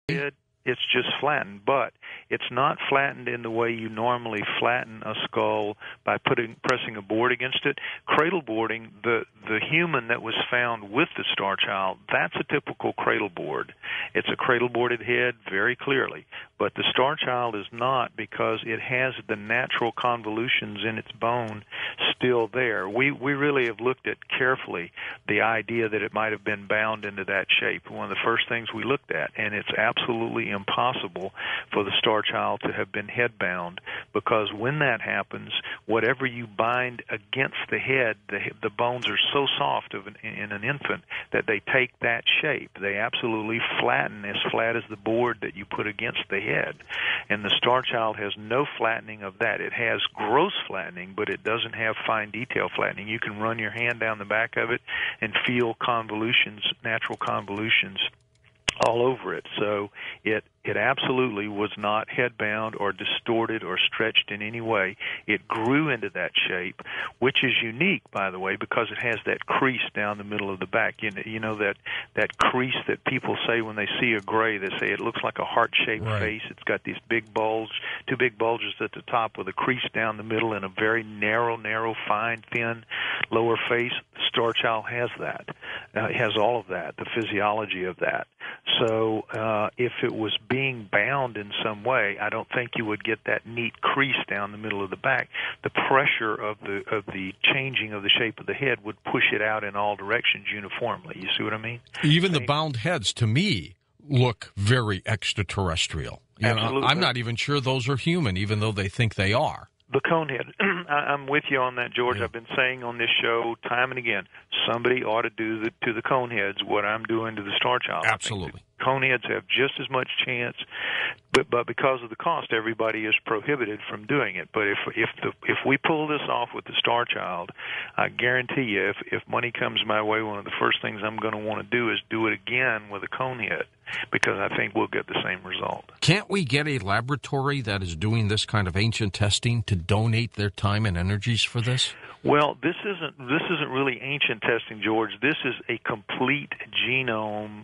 head, it's just flattened, but it's not flattened in the way you normally flatten a skull by pressing a board against it. Cradle boarding, the human that was found with the Starchild, that's a typical cradle board. It's a cradle boarded head very clearly, but the Starchild is not, because it has the natural convolutions in its bone still there. We really have looked at carefully the idea that it might have been bound into that shape. One of the first things we looked at, and it's absolutely impossible for the Starchild to have been head bound, because when that happens, whatever you bind against the head, the bones are so soft in an infant that they take that shape. They absolutely flatten as flat as the board that you put against the head. And the Starchild has no flattening of that. It has gross flattening, but it doesn't have fine detail flattening. You can run your hand down the back of it and feel convolutions, natural convolutions all over it. So it absolutely was not head-bound or distorted or stretched in any way. It grew into that shape, which is unique, by the way, because it has that crease down the middle of the back. You know that crease that people say when they see a gray, they say it looks like a heart-shaped face. It's got these big bulge, two big bulges at the top with a crease down the middle and a very narrow, fine, thin lower face. The Starchild has that. It has all of that, the physiology of that. So if it was being bound in some way, I don't think you would get that neat crease down the middle of the back. The pressure of the changing of the shape of the head would push it out in all directions uniformly. You see what I mean? Even the bound heads, to me, look very extraterrestrial. Absolutely. I'm not even sure those are human, even though they think they are. The conehead, I'm with you on that, George. Yeah. I've been saying on this show time and again, somebody ought to do to the coneheads what I'm doing to the Starchild. Absolutely. Coneheads have just as much chance, but because of the cost, everybody is prohibited from doing it. But if we pull this off with the Starchild, I guarantee you, if money comes my way, one of the first things I'm going to want to do is do it again with a conehead, because I think we'll get the same result. Can't we get a laboratory that is doing this kind of ancient testing to donate their time and energies for this? Well, this isn't really ancient testing, George. This is a complete genome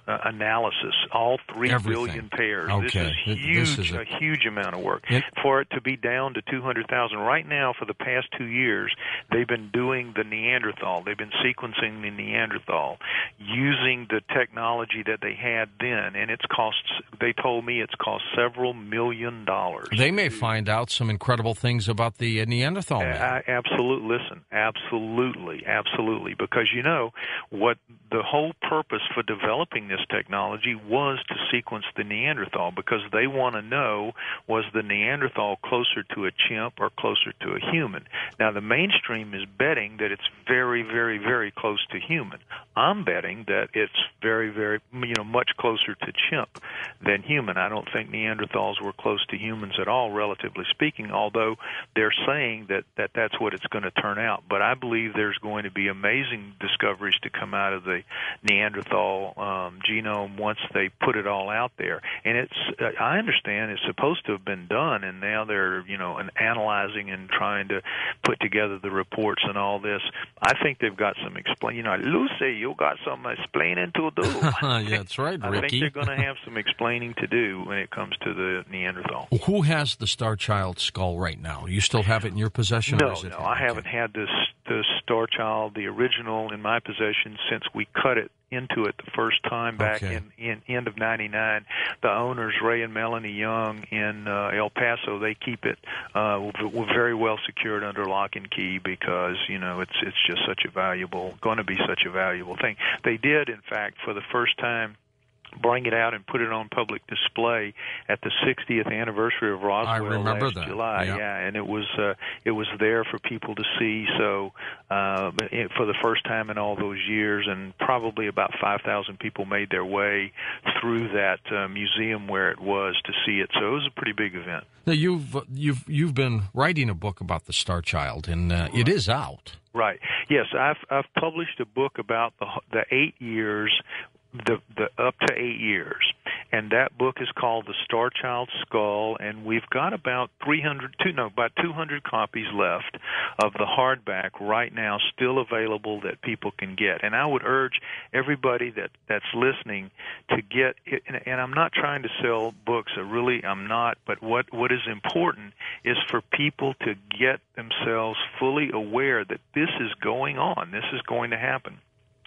analysis, all 3 billion pairs. Okay. This is a huge amount of work. For it to be down to 200,000. Right now, for the past 2 years, they've been doing the Neanderthal. They've been sequencing the Neanderthal using the technology that they had then, and they told me it's cost several $1 million. They may find out some incredible things about the Neanderthal man. Absolutely, because you know what the whole purpose for developing this technology was to sequence the Neanderthal, because they want to know, was the Neanderthal closer to a chimp or closer to a human? Now, the mainstream is betting that it's very, very, very close to human. I'm betting that it's very, very, much closer to chimp than human. I don't think Neanderthals were close to humans at all, relatively speaking, although they're saying that's what it's going to turn out. But I believe there's going to be amazing discoveries to come out of the Neanderthal genome once they put it all out there. And I understand it's supposed to have been done, and now they're, analyzing and trying to put together the reports and all this. I think they've got some Lucy, you got some explaining to do. Yeah, that's right, Ricky. I think they're going to have some explaining to do when it comes to the Neanderthal. Who has the Starchild skull right now? You still have it in your possession? No, I haven't had the Starchild, the original, in my possession since we cut it into it the first time back in end of '99. The owners, Ray and Melanie Young in El Paso, they keep it very well secured under lock and key, because it's just going to be such a valuable thing. They did, in fact, for the first time, bring it out and put it on public display at the 60th anniversary of Roswell last July. Yeah, and it was there for people to see. So for the first time in all those years, and probably about 5,000 people made their way through that museum where it was to see it. So it was a pretty big event. Now you've been writing a book about the Starchild, and it is out. Right. Yes, I've published a book about the 8 years. The up to 8 years, and that book is called The Starchild Skull, and we've got about 200 copies left of the hardback right now, still available that people can get. And I would urge everybody that's listening to get it, and I'm not trying to sell books, I'm not, but what is important is for people to get themselves fully aware that this is going on, this is going to happen.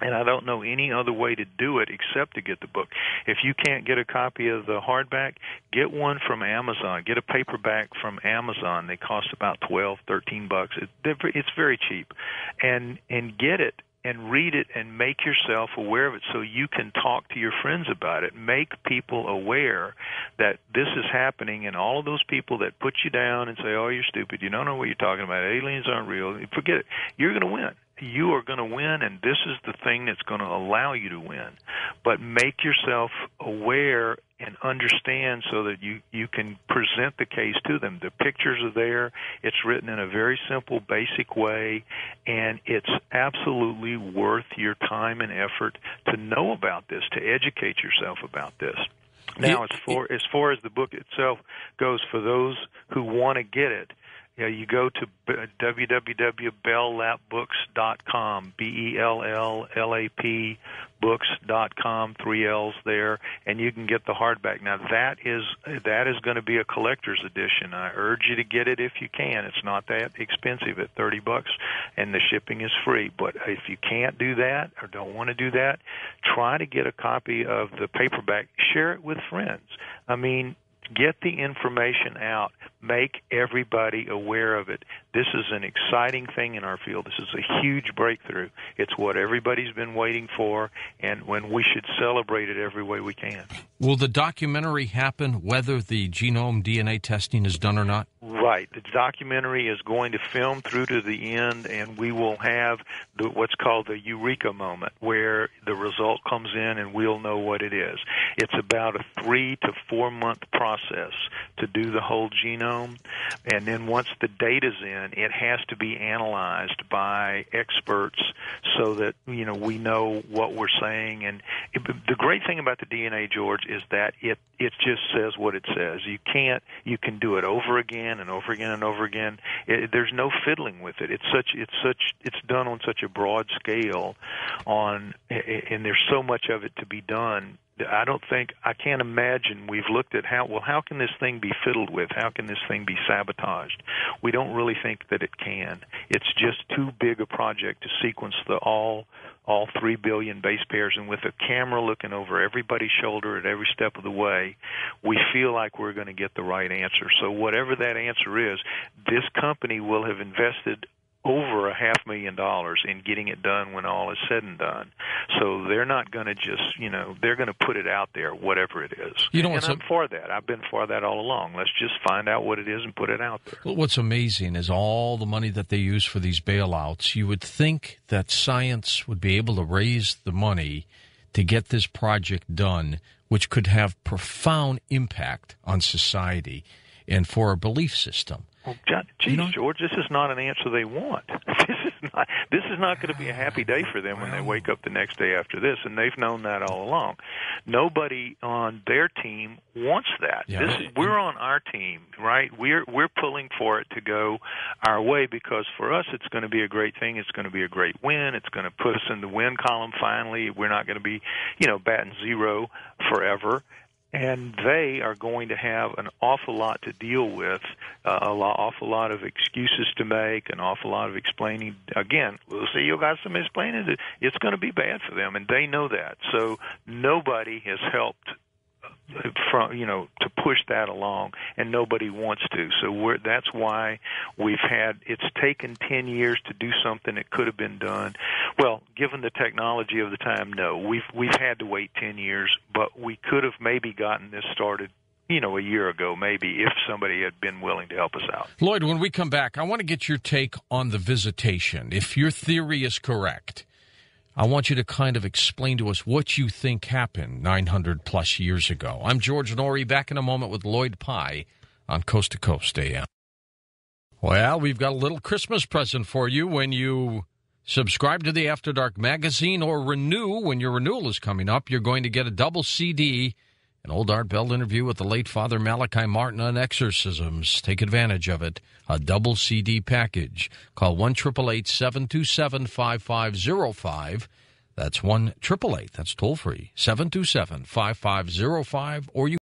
And I don't know any other way to do it except to get the book. If you can't get a copy of the hardback, get one from Amazon. Get a paperback from Amazon. They cost about $12, $13. It's very cheap. And get it and read it and make yourself aware of it so you can talk to your friends about it. Make people aware that this is happening, and all of those people that put you down and say, oh, you're stupid, you don't know what you're talking about, aliens aren't real, forget it. You're going to win. You are going to win, and this is the thing that's going to allow you to win. But make yourself aware and understand so that you can present the case to them. The pictures are there. It's written in a very simple, basic way, and it's absolutely worth your time and effort to know about this, to educate yourself about this. Now, as far as the book itself goes, for those who want to get it, you go to www.belllapbooks.com, BELLLAP books.com, 3 L's there, and you can get the hardback. Now, that is going to be a collector's edition. I urge you to get it if you can. It's not that expensive at $30, and the shipping is free. But if you can't do that or don't want to do that, try to get a copy of the paperback. Share it with friends. I mean, get the information out. Make everybody aware of it. This is an exciting thing in our field. This is a huge breakthrough. It's what everybody's been waiting for, and when we should celebrate it every way we can. Will the documentary happen whether the genome DNA testing is done or not? Right. The documentary is going to film through to the end, and we will have what's called the eureka moment, where the result comes in and we'll know what it is. It's about a 3 to 4 month process to do the whole genome, and then once the data's in, it has to be analyzed by experts so that we know what we're saying. And the great thing about the DNA, George, is that it just says what it says. You can do it over again and over again and over again. There's no fiddling with it. It's done on such a broad scale, and there's so much of it to be done. I can't imagine. We've looked at how can this thing be fiddled with? How can this thing be sabotaged? We don't really think that it can. It's just too big a project to sequence all 3 billion base pairs, and with a camera looking over everybody's shoulder at every step of the way, we feel like we're going to get the right answer. So whatever that answer is, this company will have invested over $500,000 in getting it done when all is said and done. So they're not going to just, they're going to put it out there, whatever it is. I'm for that. I've been for that all along. Let's just find out what it is and put it out there. Well, what's amazing is all the money that they use for these bailouts. You would think that science would be able to raise the money to get this project done, which could have profound impact on society and for our belief system. Well, George, this is not an answer they want. This is not going to be a happy day for them when they wake up the next day after this, and they've known that all along. Nobody on their team wants that. Yeah. We're on our team, right? We're pulling for it to go our way because for us it's going to be a great thing. It's going to be a great win. It's going to put us in the win column finally. We're not going to be, batting zero forever. And they are going to have an awful lot to deal with, awful lot of excuses to make, an awful lot of explaining. Again, we'll see you got some explaining. It's going to be bad for them, and they know that. So nobody has helped to push that along, and nobody wants to. So that's why it's taken 10 years to do something that could have been done. Well, given the technology of the time, no. We've had to wait 10 years, but we could have maybe gotten this started a year ago, maybe, if somebody had been willing to help us out. Lloyd, when we come back, I want to get your take on the visitation. If your theory is correct, I want you to kind of explain to us what you think happened 900-plus years ago. I'm George Norrie, back in a moment with Lloyd Pye on Coast to Coast AM. Well, we've got a little Christmas present for you when you subscribe to the After Dark magazine or renew. When your renewal is coming up, you're going to get a double CD An old Art Bell interview with the late Father Malachi Martin on exorcisms. Take advantage of it. A double CD package. Call 1-888-727-5505. That's 1-888, that's toll free, 727-5505, or you